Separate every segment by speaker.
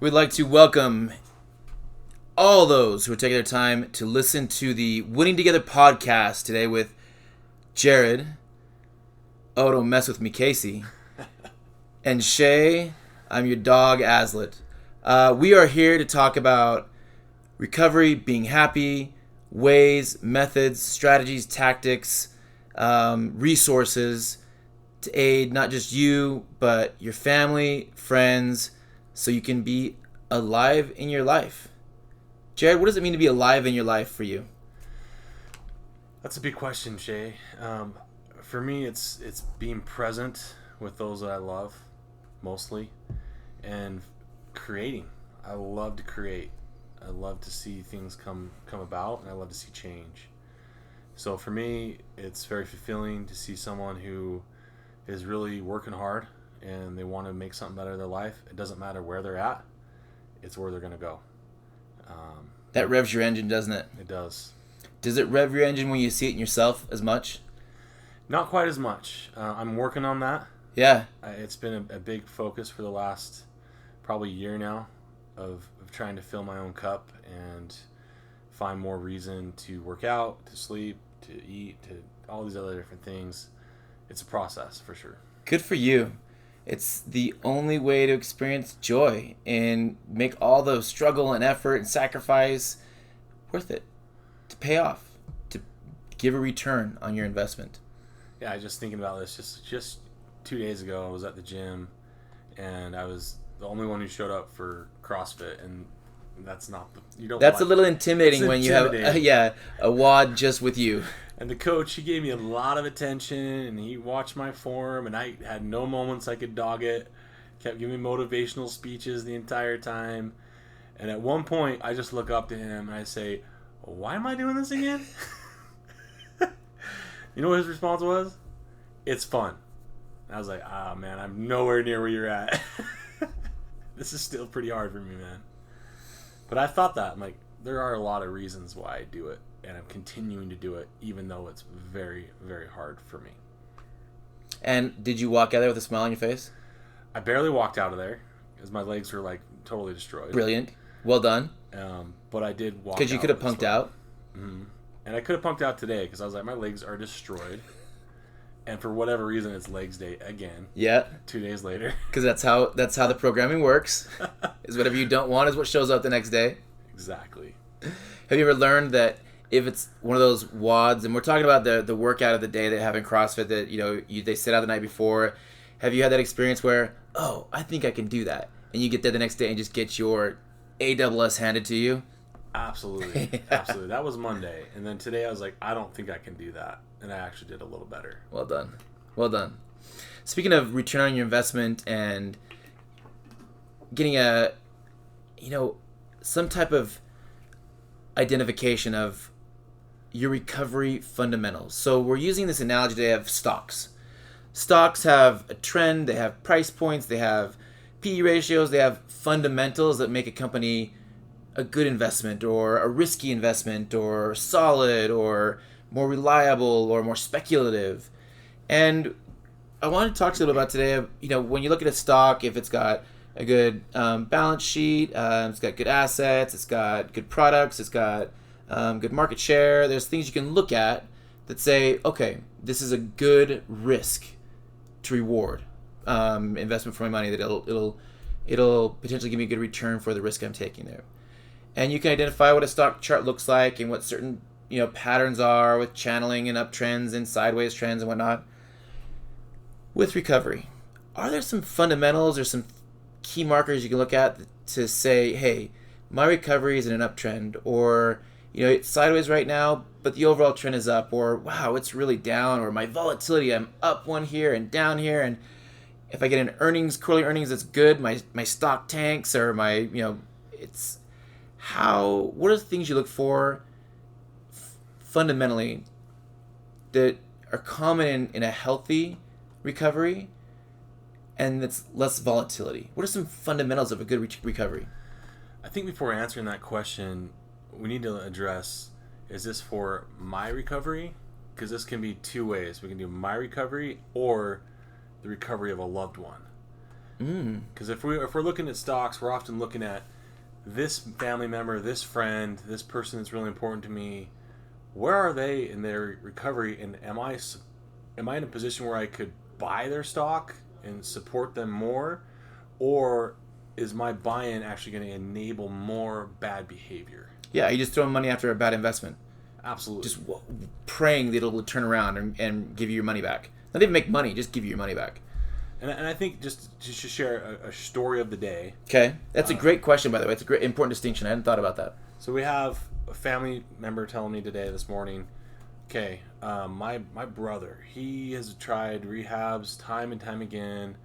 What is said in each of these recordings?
Speaker 1: We'd like to welcome all those who are taking their time to listen to the Winning Together podcast today with Jared. Oh, don't mess with me, Casey. And Shay, I'm your dog, Aslet. We are here to talk about recovery, being happy, ways, methods, strategies, tactics, resources to aid not just you, but your family, friends, so you can be alive in your life. Jared, what does it mean to be alive in your life for you?
Speaker 2: That's a big question, Shay. For me, it's being present with those that I love, mostly, and creating. I love to create. I love to see things come about, and I love to see change. So for me, it's very fulfilling to see someone who is really working hard and they want to make something better in their life. It doesn't matter where they're at; it's where they're going to go.
Speaker 1: That revs your engine, doesn't it?
Speaker 2: It does.
Speaker 1: Does it rev your engine when you see it in yourself as much?
Speaker 2: Not quite as much. I'm working on that.
Speaker 1: Yeah.
Speaker 2: It's been a big focus for the last probably year now of trying to fill my own cup and find more reason to work out, to sleep, to eat, to all these other different things. It's a process for sure.
Speaker 1: Good for you. It's the only way to experience joy and make all the struggle and effort and sacrifice worth it, to pay off, to give a return on your investment.
Speaker 2: Yeah, I was just thinking about this. Just 2 days ago, I was at the gym, and I was the only one who showed up for CrossFit, and that's not you don't.
Speaker 1: That's
Speaker 2: like
Speaker 1: a little intimidating
Speaker 2: it's
Speaker 1: when you have a WOD just with you.
Speaker 2: And the coach, he gave me a lot of attention, and he watched my form, and I had no moments I could dog it. Kept giving me motivational speeches the entire time. And at one point, I just look up to him, and I say, why am I doing this again? You know what his response was? It's fun. And I was like, man, I'm nowhere near where you're at. This is still pretty hard for me, man. But I thought that. I'm like, there are a lot of reasons why I do it. And I'm continuing to do it, even though it's very, very hard for me.
Speaker 1: And did you walk out there with a smile on your face?
Speaker 2: I barely walked out of there because my legs were like totally destroyed.
Speaker 1: Brilliant. Well done.
Speaker 2: But I did walk out.
Speaker 1: Because you could have punked out.
Speaker 2: Mm-hmm. And I could have punked out today because I was like, my legs are destroyed. And for whatever reason, it's legs day again.
Speaker 1: Yeah.
Speaker 2: 2 days later.
Speaker 1: Because that's how the programming works. Is whatever you don't want is what shows up the next day.
Speaker 2: Exactly.
Speaker 1: Have you ever learned that if it's one of those WODs, and we're talking about the workout of the day they have in CrossFit that they set out the night before, have you had that experience where, oh, I think I can do that, and you get there the next day and just get your AWS handed to you?
Speaker 2: Absolutely.
Speaker 1: Yeah.
Speaker 2: Absolutely. That was Monday. And then today I was like, I don't think I can do that. And I actually did a little better.
Speaker 1: Well done. Well done. Speaking of return on your investment and getting some type of identification of your recovery fundamentals. So we're using this analogy today of stocks. Stocks have a trend, they have price points, they have PE ratios, they have fundamentals that make a company a good investment or a risky investment or solid or more reliable or more speculative. And I wanted to talk to you a little about today, when you look at a stock, if it's got a good balance sheet, it's got good assets, it's got good products, it's got good market share. There's things you can look at that say, okay, this is a good risk to reward investment for my money. That it'll potentially give me a good return for the risk I'm taking there. And you can identify what a stock chart looks like and what certain patterns are with channeling and uptrends and sideways trends and whatnot. With recovery, are there some fundamentals or some key markers you can look at to say, hey, my recovery is in an uptrend, or it's sideways right now, but the overall trend is up, or wow, it's really down, or my volatility, I'm up one here and down here, and if I get an quarterly earnings that's good, my stock tanks, or it's what are the things you look for fundamentally that are common in a healthy recovery and that's less volatility? What are some fundamentals of a good recovery?
Speaker 2: I think before answering that question, we need to address, is this for my recovery? Because this can be two ways. We can do my recovery or the recovery of a loved one. Because if we're looking at stocks, we're often looking at this family member, this friend, this person that's really important to me. Where are they in their recovery, and am I in a position where I could buy their stock and support them more, or is my buy-in actually going to enable more bad behavior?
Speaker 1: Yeah, you just throwing money after a bad investment.
Speaker 2: Absolutely.
Speaker 1: Just praying that it'll turn around and give you your money back. Not even make money, just give you your money back.
Speaker 2: And I think just to share a story of the day.
Speaker 1: Okay, that's a great question, by the way. It's a great important distinction. I hadn't thought about that.
Speaker 2: So we have a family member telling me this morning, okay, my brother, he has tried rehabs time and time again.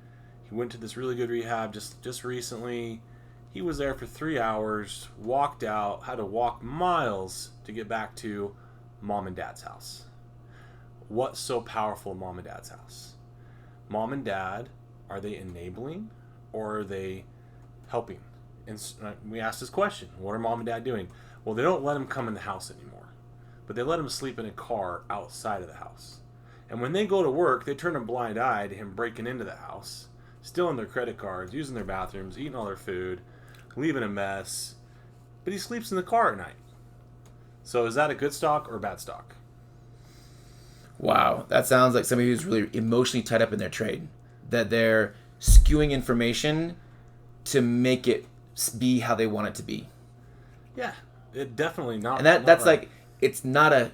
Speaker 2: He went to this really good rehab just recently. He was there for 3 hours, walked out, had to walk miles to get back to mom and dad's house. What's so powerful in mom and dad's house? Mom and dad, are they enabling or are they helping? And we asked this question, what are mom and dad doing? Well, they don't let him come in the house anymore, but they let him sleep in a car outside of the house. And when they go to work, they turn a blind eye to him breaking into the house, stealing their credit cards, using their bathrooms, eating all their food, leaving a mess, but he sleeps in the car at night. So is that a good stock or a bad stock?
Speaker 1: Wow, that sounds like somebody who's really emotionally tied up in their trade. That they're skewing information to make it be how they want it to be.
Speaker 2: Yeah, it definitely not.
Speaker 1: And that's right. Like, it's not a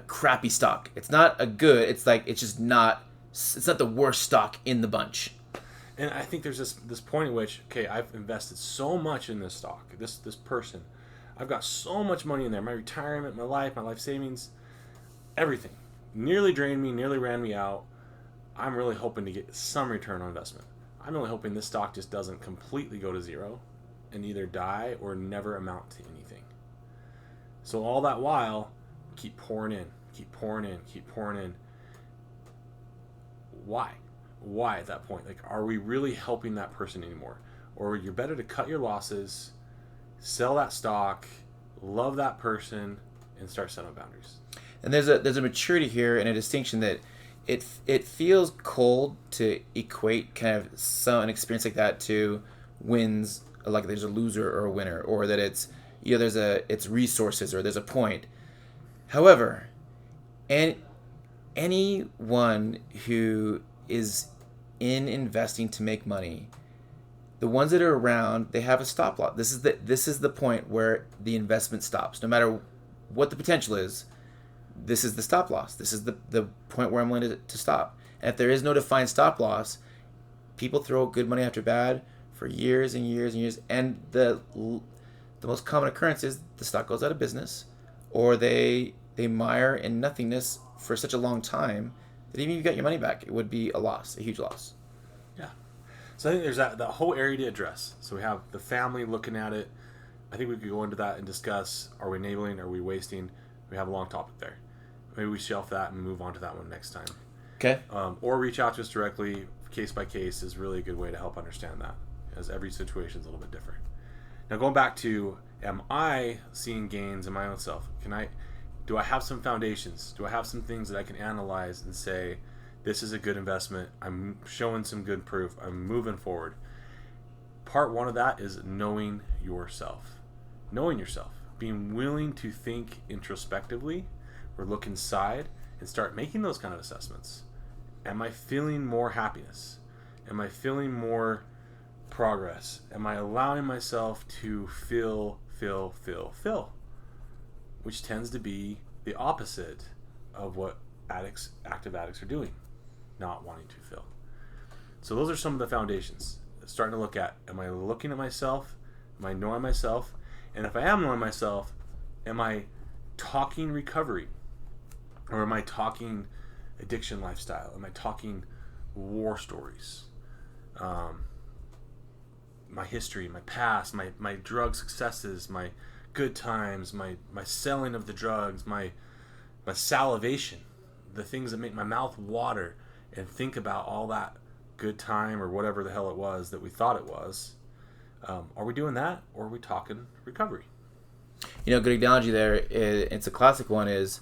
Speaker 1: crappy stock. It's not a good. It's like it's not the worst stock in the bunch.
Speaker 2: And I think there's this point at which, okay, I've invested so much in this stock, this person. I've got so much money in there. My retirement, my life savings, everything. Nearly drained me, nearly ran me out. I'm really hoping to get some return on investment. I'm really hoping this stock just doesn't completely go to zero and either die or never amount to anything. So all that while, keep pouring in. Why? Why at that point? Like, are we really helping that person anymore? Or you're better to cut your losses, sell that stock, love that person, and start setting boundaries.
Speaker 1: And there's a maturity here and a distinction that it feels cold to equate kind of an experience like that to wins, like there's a loser or a winner, or that it's it's resources or there's a point. However, anyone who is in investing to make money, the ones that are around, they have a stop loss. This is the point where the investment stops. No matter what the potential is, this is the stop loss. This is the point where I'm willing to stop. And if there is no defined stop loss, people throw good money after bad for years and years and years. And the most common occurrence is the stock goes out of business, or they mire in nothingness for such a long time that even if you got your money back, it would be a loss, a huge loss.
Speaker 2: Yeah. So I think there's that whole area to address. So we have the family looking at it. I think we could go into that and discuss, are we enabling, are we wasting? We have a long topic there. Maybe we shelf that and move on to that one next time.
Speaker 1: Okay.
Speaker 2: Or reach out to us directly, case by case is really a good way to help understand that, as every situation is a little bit different. Now going back to, am I seeing gains in my own self? Do I have some foundations? Do I have some things that I can analyze and say, this is a good investment, I'm showing some good proof, I'm moving forward? Part one of that is knowing yourself. Knowing yourself. Being willing to think introspectively or look inside and start making those kind of assessments. Am I feeling more happiness? Am I feeling more progress? Am I allowing myself to feel? Which tends to be the opposite of what active addicts are doing, not wanting to feel. So those are some of the foundations. Starting to look at, am I looking at myself? Am I knowing myself? And if I am knowing myself, am I talking recovery? Or am I talking addiction lifestyle? Am I talking war stories? My history, my past, my drug successes, my good times, my selling of the drugs, my salivation, the things that make my mouth water and think about all that good time or whatever the hell it was that we thought it was. Are we doing that, or are we talking recovery?
Speaker 1: You know, good analogy there, it's a classic one, is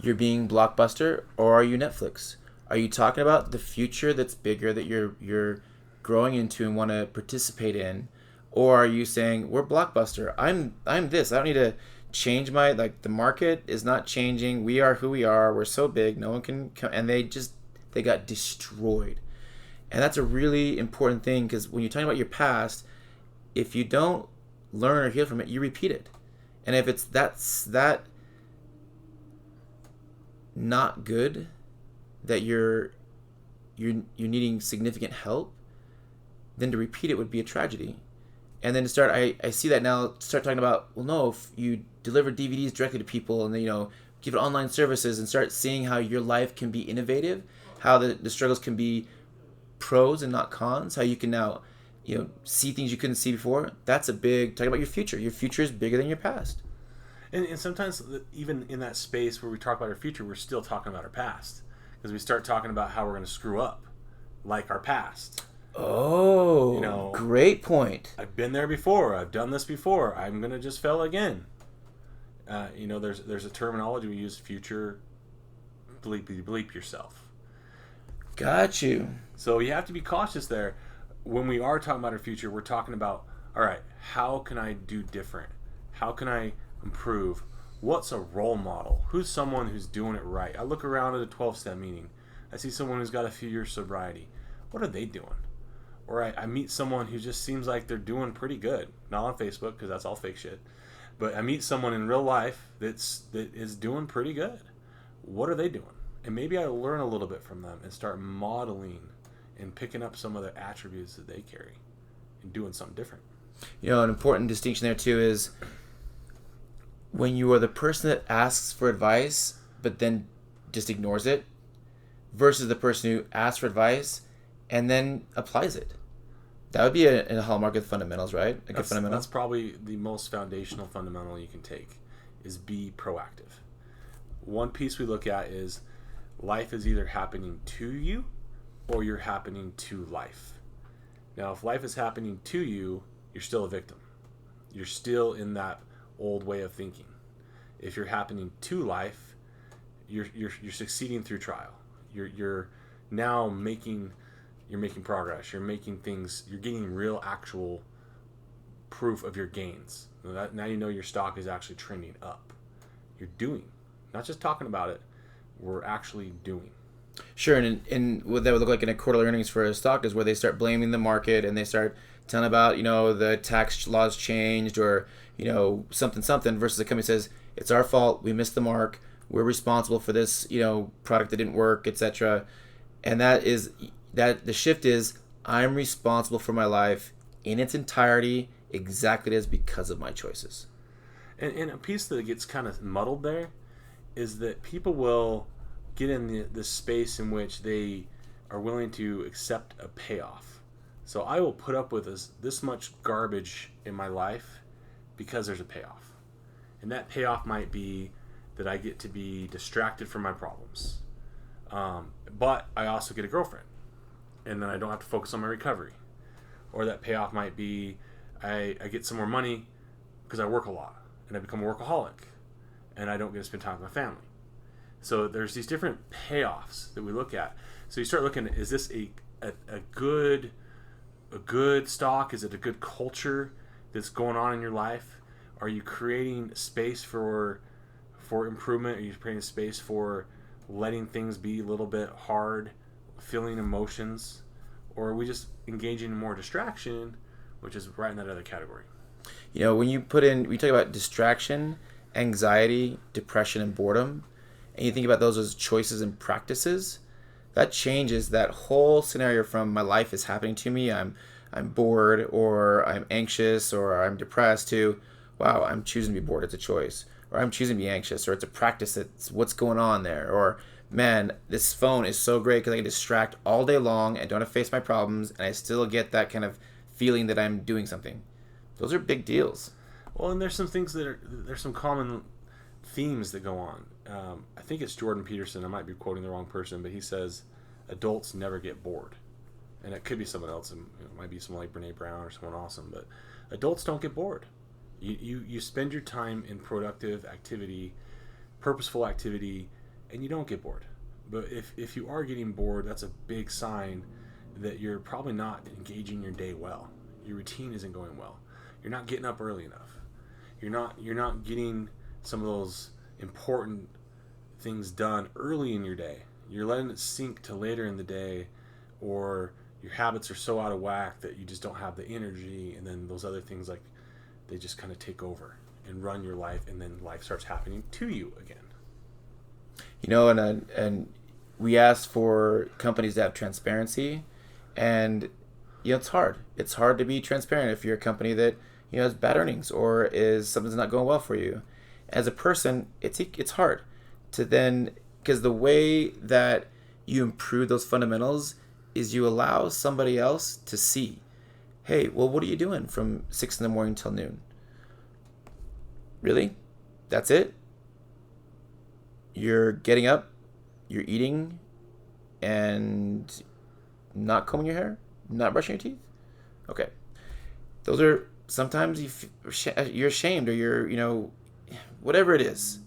Speaker 1: you're being Blockbuster or are you Netflix? Are you talking about the future that's bigger, that you're growing into and want to participate in, or are you saying we're Blockbuster? I'm this. I don't need to change my like the market is not changing. We are who we are. We're so big. No one can come. And they got destroyed. And that's a really important thing because when you're talking about your past, if you don't learn or heal from it, you repeat it. And if that's that not good, that you're needing significant help, then to repeat it would be a tragedy. And then to start, I see that now, start talking about, well, no, if you deliver DVDs directly to people and then, give it online services and start seeing how your life can be innovative, how the struggles can be pros and not cons, how you can now, see things you couldn't see before. That's a big, talking about your future. Your future is bigger than your past.
Speaker 2: And sometimes, even in that space where we talk about our future, we're still talking about our past. Because we start talking about how we're going to screw up, like our past.
Speaker 1: Oh, great point.
Speaker 2: I've been there before. I've done this before. I'm going to just fail again. There's a terminology we use, future bleep yourself.
Speaker 1: Got you.
Speaker 2: So you have to be cautious there. When we are talking about our future, we're talking about, all right, how can I do different? How can I improve? What's a role model? Who's someone who's doing it right? I look around at a 12-step meeting. I see someone who's got a few years sobriety. What are they doing? Or I meet someone who just seems like they're doing pretty good. Not on Facebook, because that's all fake shit. But I meet someone in real life that is doing pretty good. What are they doing? And maybe I learn a little bit from them and start modeling and picking up some of the attributes that they carry and doing something different.
Speaker 1: An important distinction there too is when you are the person that asks for advice but then just ignores it versus the person who asks for advice and then applies it. That would be a hallmark of fundamentals, right? A good fundamental.
Speaker 2: That's probably the most foundational fundamental you can take, is be proactive. One piece we look at is life is either happening to you or you're happening to life. Now, if life is happening to you, you're still a victim. You're still in that old way of thinking. If you're happening to life, you're succeeding through trial. You're now making progress. You're making things. You're getting real, actual proof of your gains. Now you know your stock is actually trending up. You're doing, not just talking about it. We're actually doing.
Speaker 1: Sure, and what that would look like in a quarterly earnings for a stock is where they start blaming the market and they start telling about the tax laws changed or something versus the company says it's our fault, we missed the mark, we're responsible for this product that didn't work, etc. And that the shift is I'm responsible for my life in its entirety exactly as because of my choices.
Speaker 2: And a piece that gets kind of muddled there is that people will get in the space in which they are willing to accept a payoff. So I will put up with this much garbage in my life because there's a payoff. And that payoff might be that I get to be distracted from my problems. But I also get a girlfriend. And then I don't have to focus on my recovery. Or that payoff might be I get some more money because I work a lot. And I become a workaholic. And I don't get to spend time with my family. So there's these different payoffs that we look at. So you start looking at, is this a good stock? Is it a good culture that's going on in your life? Are you creating space for improvement? Are you creating space for letting things be a little bit hard, feeling emotions? Or are we just engaging in more distraction, which is right in that other category?
Speaker 1: When we talk about distraction, anxiety, depression, and boredom, and you think about those as choices and practices, that changes that whole scenario from my life is happening to me, I'm bored, or I'm anxious, or I'm depressed, to, wow, I'm choosing to be bored, it's a choice. Or I'm choosing to be anxious, or it's a practice, it's what's going on there. Or, man, this phone is so great because I can distract all day long and don't have to face my problems, and I still get that kind of feeling that I'm doing something. Those are big deals.
Speaker 2: Well, and there's some things there's some common themes that go on. I think it's Jordan Peterson. I might be quoting the wrong person, but he says adults never get bored. And it could be someone else. It might be someone like Brene Brown or someone awesome. But adults don't get bored. You spend your time in productive activity, purposeful activity, and you don't get bored. But if you are getting bored, that's a big sign that you're probably not engaging your day well. Your routine isn't going well. You're not getting up early enough. You're not getting some of those important things done early in your day. You're letting it sink to later in the day, or your habits are so out of whack that you just don't have the energy, and then those other things, like, they just kind of take over and run your life, and then life starts happening to you again.
Speaker 1: And we ask for companies to have transparency, and it's hard. It's hard to be transparent if you're a company that has bad earnings or is something's not going well for you. As a person, it's hard to then, because the way that you improve those fundamentals is you allow somebody else to see, hey, well, what are you doing from 6 in the morning till noon? Really? That's it? You're getting up, you're eating, and not combing your hair, not brushing your teeth? Okay. Those are, sometimes you're ashamed, or you're, whatever it is.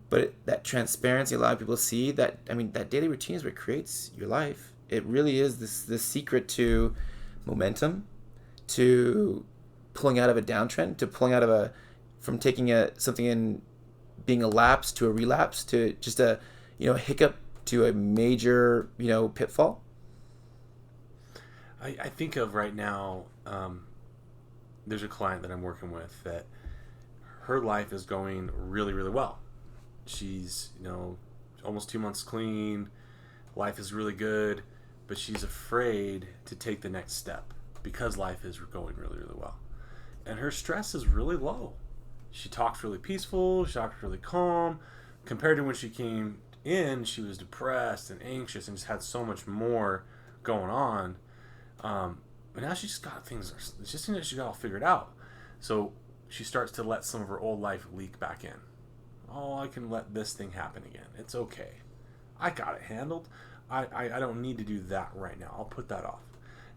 Speaker 1: But that transparency allowing people to see that, that daily routine is what creates your life. It really is this secret to momentum, to pulling out of a downtrend, to pulling out of from taking something in being a lapse to a relapse, to just a hiccup to a major pitfall.
Speaker 2: I think of right now, there's a client that I'm working with that her life is going really, really well. She's almost 2 months clean. Life is really good, but she's afraid to take the next step because life is going really, really well. And her stress is really low. She talks really peaceful. She talks really calm. Compared to when she came in, she was depressed and anxious and just had so much more going on. But now she just got things. It just seems like she got all figured out. So she starts to let some of her old life leak back in. Oh, I can let this thing happen again. It's okay. I got it handled. I don't need to do that right now. I'll put that off.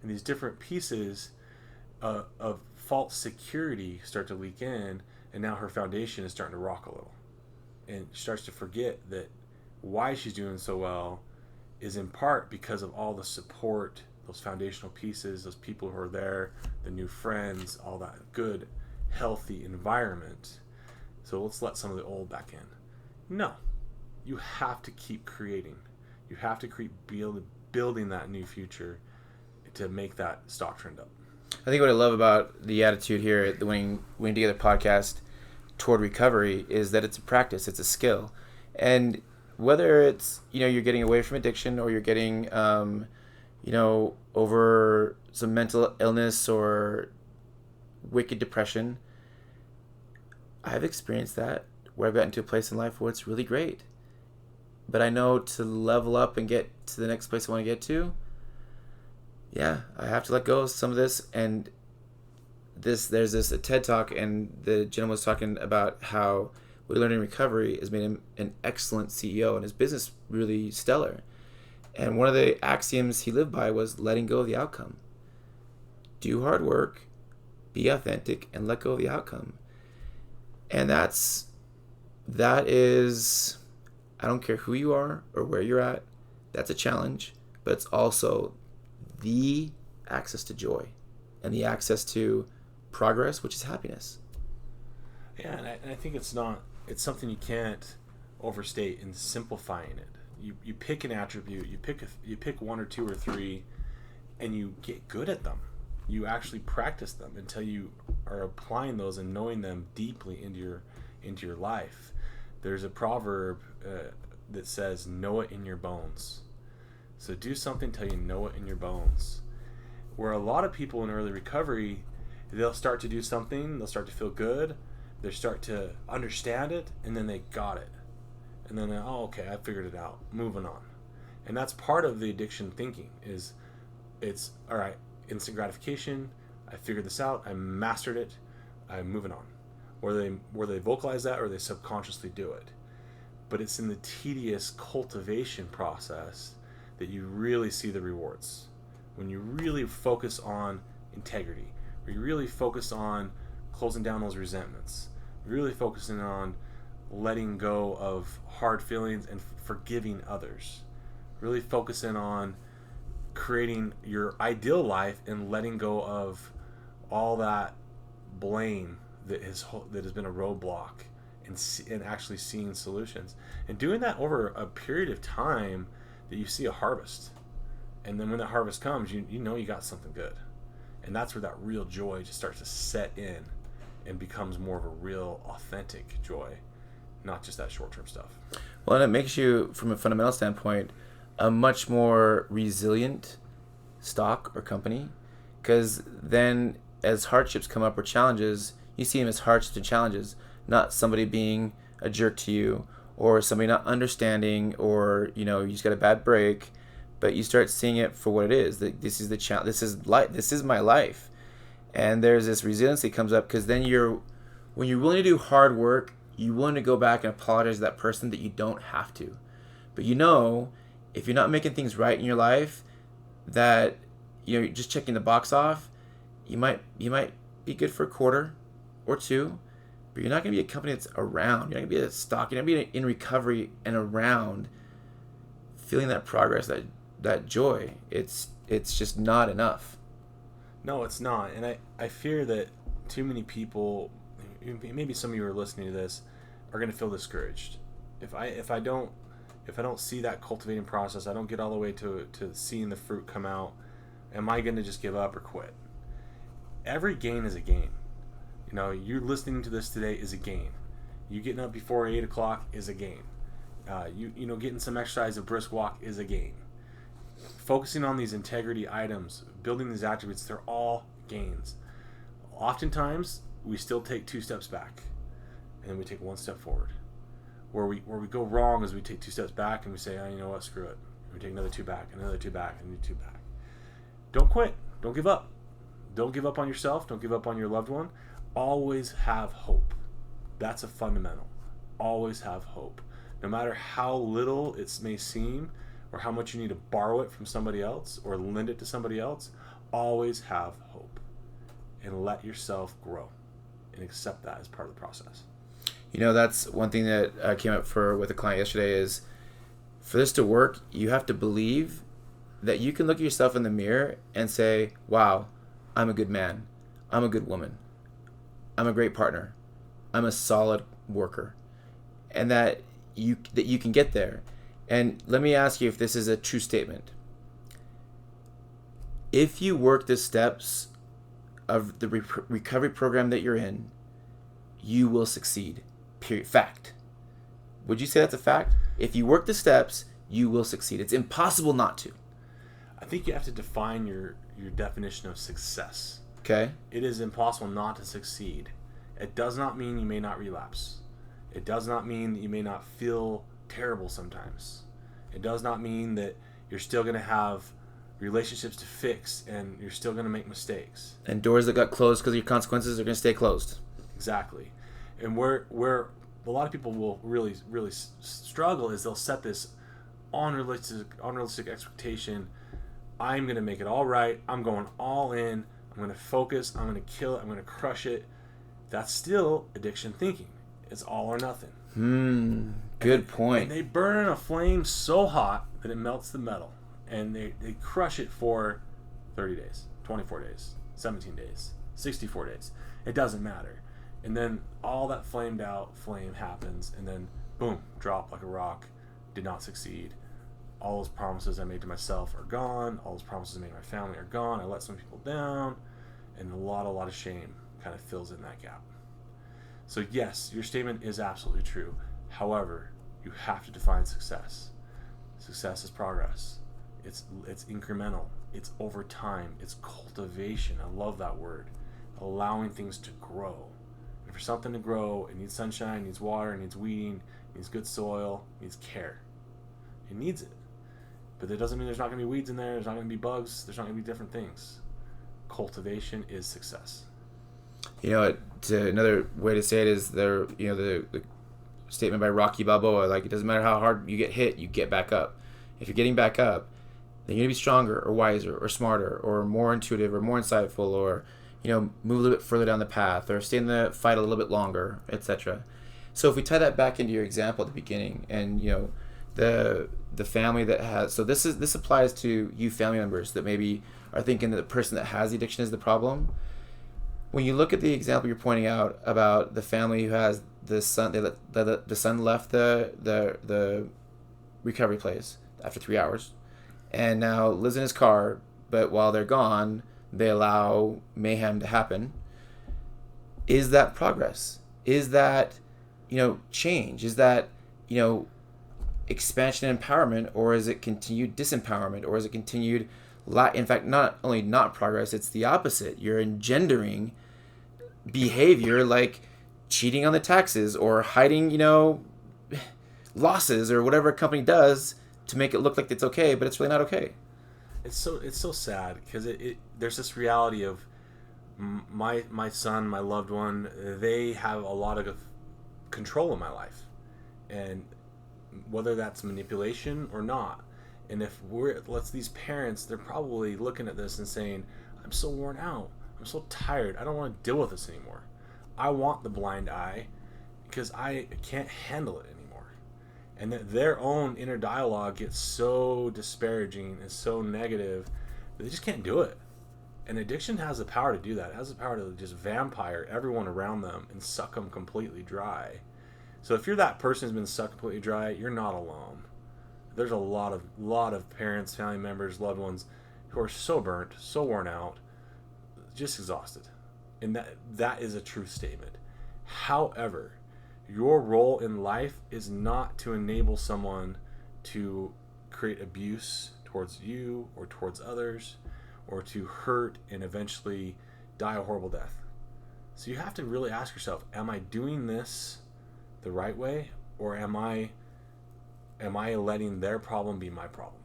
Speaker 2: And these different pieces of false security start to leak in, and now her foundation is starting to rock a little. And she starts to forget that why she's doing so well is in part because of all the support, those foundational pieces, those people who are there, the new friends, all that good, healthy environment. So let's let some of the old back in. No. You have to keep creating. You have to keep building that new future to make that stock trend up.
Speaker 1: I think what I love about the attitude here at the Winning Together podcast toward recovery is that it's a practice, it's a skill. And whether it's, you're getting away from addiction, or you're getting, over some mental illness or wicked depression, I've experienced that, where I've gotten to a place in life where it's really great. But I know to level up and get to the next place I want to get to, I have to let go of some of this. And there's a TED Talk, and the gentleman was talking about how what he learned in recovery has made him an excellent CEO, and his business really stellar. And one of the axioms he lived by was letting go of the outcome. Do hard work, be authentic, and let go of the outcome. And that is, I don't care who you are or where you're at, that's a challenge, but it's also the access to joy and the access to progress, which is happiness.
Speaker 2: Yeah, and I think it's something you can't overstate in simplifying it. You pick an attribute, you pick one or two or three, and you get good at them. You actually practice them until you are applying those and knowing them deeply into your life. There's a proverb that says, "Know it in your bones." So do something till you know it in your bones. Where a lot of people in early recovery, they'll start to do something, they'll start to feel good, they start to understand it, and then they got it. And then, okay, I figured it out, moving on. And that's part of the addiction thinking, is it's, all right, instant gratification, I figured this out, I mastered it, I'm moving on. Or they vocalize that, or they subconsciously do it. But it's in the tedious cultivation process that you really see the rewards. When you really focus on integrity, where you really focus on closing down those resentments, really focusing on letting go of hard feelings and forgiving others, really focusing on creating your ideal life and letting go of all that blame that has been a roadblock, and actually seeing solutions, and doing that over a period of time that you see a harvest. And then when that harvest comes, you know you got something good. And that's where that real joy just starts to set in and becomes more of a real authentic joy, not just that short-term stuff.
Speaker 1: Well, and it makes you, from a fundamental standpoint, a much more resilient stock or company, because then as hardships come up or challenges, you see them as hardships and challenges, not somebody being a jerk to you or somebody not understanding, or you just got a bad break, but you start seeing it for what it is. That this is the challenge. This is life. This is my life, and there's this resiliency comes up, because then when you're willing to do hard work, you willing to go back and apologize to that person that you don't have to, but if you're not making things right in your life, that you're just checking the box off, you might be good for a quarter or two, but you're not going to be a company that's around. You're not going to be a stock. You're not going to be in recovery and around, feeling that progress, that joy. It's just not enough.
Speaker 2: No, it's not. And I fear that too many people, maybe some of you are listening to this, are going to feel discouraged. If I don't see that cultivating process, I don't get all the way to seeing the fruit come out, am I going to just give up or quit? Every gain is a gain. You listening to this today is a gain. You getting up before 8 o'clock is a gain. Getting some exercise, a brisk walk is a gain. Focusing on these integrity items, building these attributes, they're all gains. Oftentimes, we still take 2 steps back, and then we take 1 step forward. Where we go wrong is we take 2 steps back and we say, you know what, screw it. And we take another 2 back, another 2 back, and 2 back. Don't quit. Don't give up. Don't give up on yourself. Don't give up on your loved one. Always have hope. That's a fundamental. Always have hope. No matter how little it may seem, or how much you need to borrow it from somebody else or lend it to somebody else, always have hope. And let yourself grow. And accept that as part of the process.
Speaker 1: That's one thing that came up with a client yesterday is, for this to work, you have to believe that you can look at yourself in the mirror and say, wow, I'm a good man. I'm a good woman. I'm a great partner. I'm a solid worker. And that you can get there. And let me ask you if this is a true statement. If you work the steps of the recovery program that you're in, you will succeed. Period. Fact. Would you say that's a fact? If you work the steps, you will succeed. It's impossible not to.
Speaker 2: I think you have to define your definition of success.
Speaker 1: Okay.
Speaker 2: It is impossible not to succeed. It does not mean you may not relapse. It does not mean that you may not feel terrible sometimes. It does not mean that you're still going to have relationships to fix and you're still going to make mistakes.
Speaker 1: And doors that got closed because of your consequences are going to stay closed.
Speaker 2: Exactly. And where a lot of people will really, really struggle is they'll set this unrealistic expectation. I'm going to make it all right. I'm going all in. I'm going to focus. I'm going to kill it. I'm going to crush it. That's still addiction thinking. It's all or nothing.
Speaker 1: Good point.
Speaker 2: And they burn a flame so hot that it melts the metal. And they crush it for 30 days, 24 days, 17 days, 64 days. It doesn't matter. And then all that flamed out flame happens, and then boom, drop like a rock. Did not succeed. All those promises I made to myself are gone. All those promises I made to my family are gone. I let some people down, and a lot of shame kind of fills in that gap. So yes, your statement is absolutely true. However, you have to define success. Success is progress. It's incremental. It's over time. It's cultivation. I love that word. Allowing things to grow. And for something to grow, it needs sunshine, it needs water, it needs weeding, it needs good soil, it needs care. It needs it. But that doesn't mean there's not going to be weeds in there, there's not going to be bugs, there's not going to be different things. Cultivation is success.
Speaker 1: Another way to say it is the statement by Rocky Balboa, like, it doesn't matter how hard you get hit, you get back up. If you're getting back up, then you're going to be stronger or wiser or smarter or more intuitive or more insightful, or move a little bit further down the path, or stay in the fight a little bit longer, etc. So if we tie that back into your example at the beginning, and the family that has, so this applies to you family members that maybe are thinking that the person that has the addiction is the problem. When you look at the example you're pointing out about the family who has the son, the son left the recovery place after 3 hours, and now lives in his car. But while they're gone, they allow mayhem to happen. Is that progress? Is that, change? Is that, expansion and empowerment, or is it continued disempowerment, or is it continued in fact, not only not progress, it's the opposite. You're engendering behavior like cheating on the taxes or hiding, losses or whatever a company does to make it look like it's okay, but it's really not okay.
Speaker 2: It's so sad because there's this reality of my son, my loved one. They have a lot of control in my life, and whether that's manipulation or not. And if let's these parents, they're probably looking at this and saying, I'm so worn out. I'm so tired. I don't want to deal with this anymore. I want the blind eye because I can't handle it anymore. And that their own inner dialogue gets so disparaging and so negative that they just can't do it. And addiction has the power to do that. It has the power to just vampire everyone around them and suck them completely dry. So if you're that person who's been sucked completely dry, you're not alone. There's a lot of parents, family members, loved ones who are so burnt, so worn out, just exhausted. And that is a true statement. However, your role in life is not to enable someone to create abuse towards you or towards others, or to hurt and eventually die a horrible death. So you have to really ask yourself, am I doing this the right way, or am I letting their problem be my problem?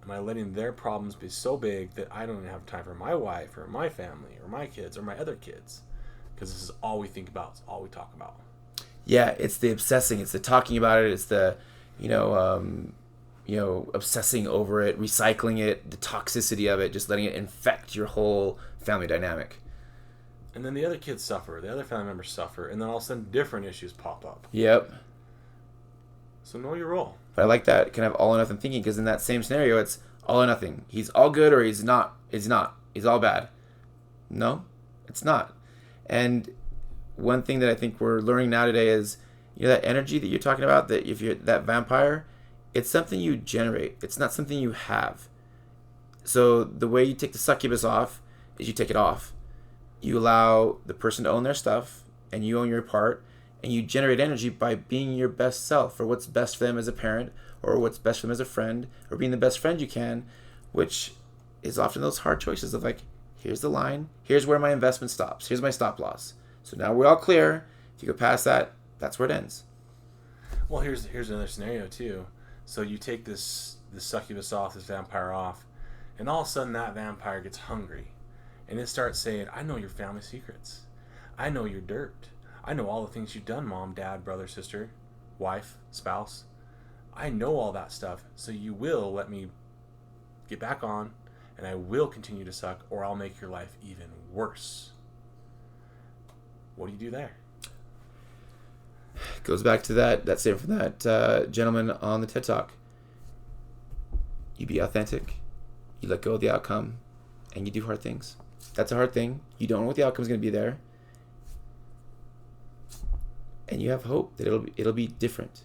Speaker 2: Am I letting their problems be so big that I don't even have time for my wife or my family or my kids or my other kids? Because this is all we think about. It's all we talk about.
Speaker 1: Yeah, it's the obsessing. It's the talking about it. It's the, obsessing over it, recycling it, the toxicity of it, just letting it infect your whole family dynamic.
Speaker 2: And then the other kids suffer. The other family members suffer. And then all of a sudden different issues pop up.
Speaker 1: Yep.
Speaker 2: So know your role.
Speaker 1: But I like that kind of all or nothing thinking, because in that same scenario, it's all or nothing. He's all good or he's not. He's not. He's all bad. No, it's not. And one thing that I think we're learning now today is, that energy that you're talking about, that if you're that vampire, it's something you generate. It's not something you have. So the way you take the succubus off is you take it off. You allow the person to own their stuff, and you own your part, and you generate energy by being your best self, or what's best for them as a parent, or what's best for them as a friend, or being the best friend you can, which is often those hard choices of like, here's the line, here's where my investment stops, here's my stop loss. So now we're all clear. If you go past that, that's where it ends.
Speaker 2: Well, here's another scenario too. So you take this succubus off, this vampire off, and all of a sudden that vampire gets hungry, and it starts saying, I know your family secrets. I know your dirt. I know all the things you've done, mom, dad, brother, sister, wife, spouse. I know all that stuff, so you will let me get back on, and I will continue to suck, or I'll make your life even worse. What do you do there?
Speaker 1: Goes back to that statement from that gentleman on the TED Talk. You be authentic, you let go of the outcome, and you do hard things. That's a hard thing. You don't know what the outcome is going to be there. And you have hope that it'll be different.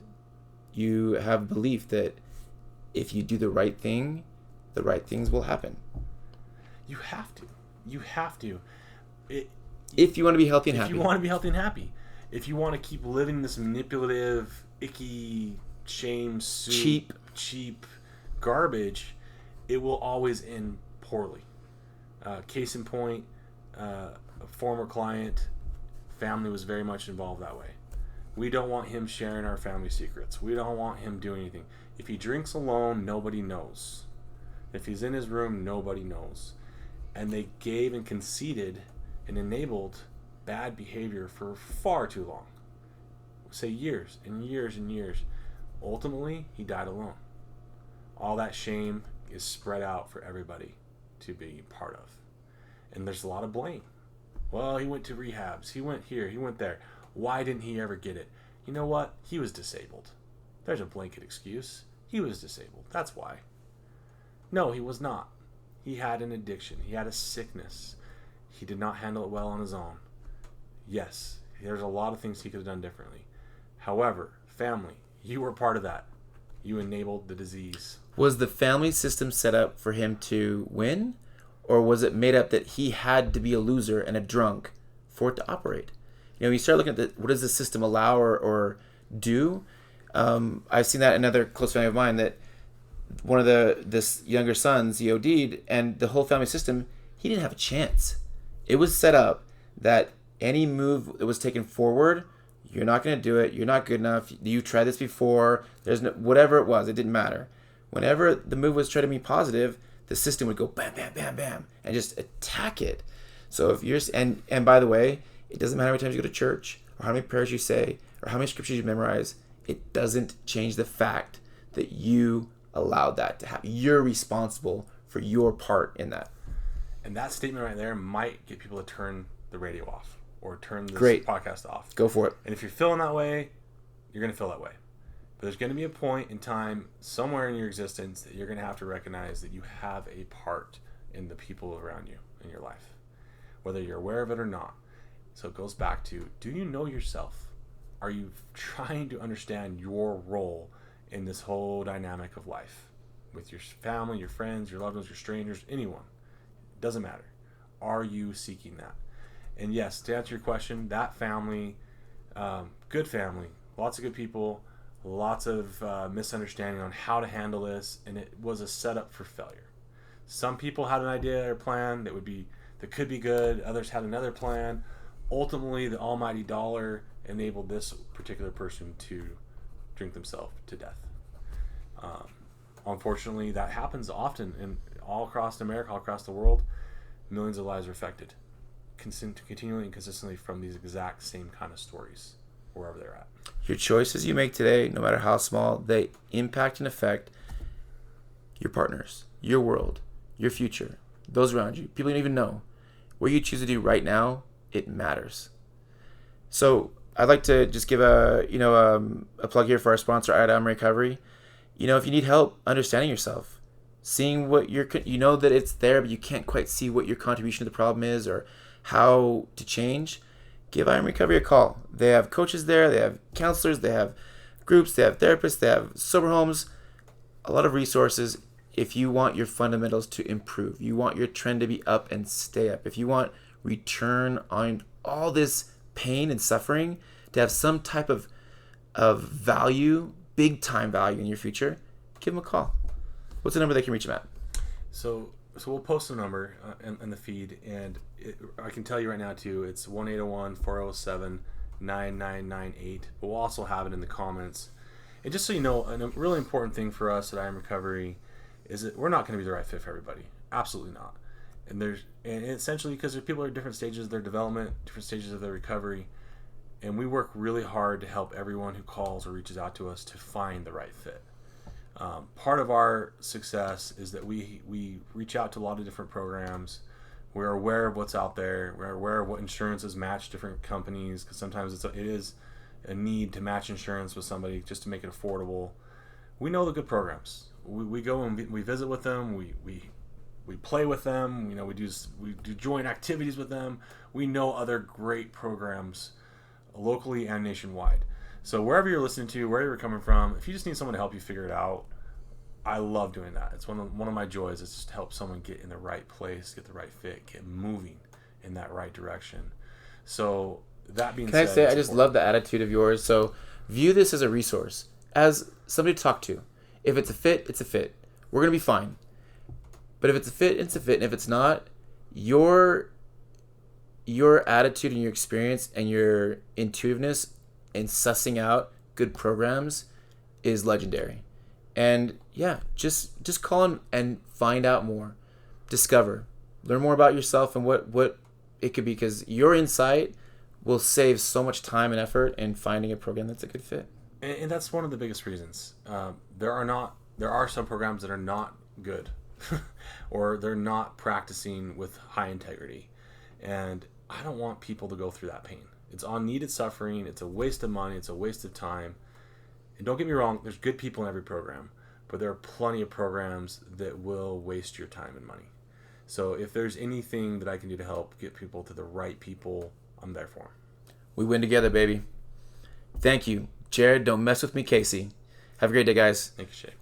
Speaker 1: You have belief that if you do the right thing, the right things will happen.
Speaker 2: You have to. You have to.
Speaker 1: If you want to be healthy and happy.
Speaker 2: If you want to be healthy and happy. If you want to keep living this manipulative, icky, shame, soup, cheap garbage, it will always end poorly. Case in point, a former client, family was very much involved that way. We don't want him sharing our family secrets. We don't want him doing anything. If he drinks alone, nobody knows. If he's in his room, nobody knows. And they gave and conceded and enabled bad behavior for far too long. Say years and years and years. Ultimately, he died alone. All that shame is spread out for everybody to be part of. And there's a lot of blame. Well, he went to rehabs. He went here. He went there. Why didn't he ever get it? You know what? He was disabled. There's a blanket excuse. He was disabled. That's why. No, he was not. He had an addiction. He had a sickness. He did not handle it well on his own. Yes, there's a lot of things he could have done differently. However, family, you were part of that. You enabled the disease.
Speaker 1: Was the family system set up for him to win? Or was it made up that he had to be a loser and a drunk for it to operate? You know, you start looking at what does the system allow or do? I've seen that in another close family of mine that one of this younger sons, he OD'd, and the whole family system, he didn't have a chance. It was set up that any move that was taken forward, you're not going to do it. You're not good enough. You tried this before. There's no, whatever it was, it didn't matter. Whenever the move was trying to be positive, the system would go bam, bam, bam, bam, and just attack it. So if you're and by the way, it doesn't matter how many times you go to church or how many prayers you say or how many scriptures you memorize. It doesn't change the fact that you allowed that to happen. You're responsible for your part in that.
Speaker 2: And that statement right there might get people to turn the radio off or turn this podcast off.
Speaker 1: Go for it.
Speaker 2: And if you're feeling that way, you're going to feel that way. But there's going to be a point in time somewhere in your existence that you're going to have to recognize that you have a part in the people around you in your life, whether you're aware of it or not. So it goes back to, do you know yourself? Are you trying to understand your role in this whole dynamic of life with your family, your friends, your loved ones, your strangers, anyone? It doesn't matter. Are you seeking that? And yes, to answer your question, that family, good family, lots of good people, lots of misunderstanding on how to handle this, and it was a setup for failure. Some people had an idea or plan that could be good. Others had another plan. Ultimately, the almighty dollar enabled this particular person to drink themselves to death. Unfortunately, that happens often in all across America, all across the world. Millions of lives are affected continually and consistently from these exact same kind of stories, wherever they're at.
Speaker 1: Your choices you make today, no matter how small, they impact and affect your partners, your world, your future, those around you, people you don't even know. What you choose to do right now, it matters. So I'd like to just give a plug here for our sponsor, IDM Recovery. You know, if you need help understanding yourself, seeing what you know that it's there, but you can't quite see what your contribution to the problem is or how to change, give IDM Recovery a call. They have coaches there, they have counselors, they have groups, they have therapists, they have sober homes, a lot of resources. If you want your fundamentals to improve, you want your trend to be up and stay up, if you want return on all this pain and suffering to have some type of value, big time value in your future, give them a call. What's the number they can reach them at?
Speaker 2: So we'll post a number in the feed, and I can tell you right now too, it's 1-801-407-9998, but we'll also have it in the comments. And just so you know, a really important thing for us at IDM Recovery is that we're not going to be the right fit for everybody. Absolutely not. And essentially because people are at different stages of their development, different stages of their recovery, and we work really hard to help everyone who calls or reaches out to us to find the right fit. Part of our success is that we reach out to a lot of different programs. We're aware of what's out there. We're aware of what insurances match different companies, because sometimes it is a need to match insurance with somebody just to make it affordable. We know the good programs. We go and we visit with them. We play with them. You know, we do joint activities with them. We know other great programs locally and nationwide. So wherever you're listening to, wherever you're coming from, if you just need someone to help you figure it out, I love doing that. It's one of my joys is just to help someone get in the right place, get the right fit, get moving in that right direction. So that being said,
Speaker 1: can I say I just love the attitude of yours. So view this as a resource, as somebody to talk to. If it's a fit, it's a fit. We're gonna be fine. But if it's a fit, it's a fit. And if it's not, your attitude and your experience and your intuitiveness in sussing out good programs is legendary. And yeah, just call in and find out more. Discover. Learn more about yourself and what it could be, because your insight will save so much time and effort in finding a program that's a good fit.
Speaker 2: And that's one of the biggest reasons. There are some programs that are not good or they're not practicing with high integrity. And I don't want people to go through that pain. It's unneeded suffering. It's a waste of money. It's a waste of time. And don't get me wrong, there's good people in every program, but there are plenty of programs that will waste your time and money. So if there's anything that I can do to help get people to the right people, I'm there for them.
Speaker 1: We win together, baby. Thank you. Jared, don't mess with me, Casey. Have a great day, guys.
Speaker 2: Thank you, Shay.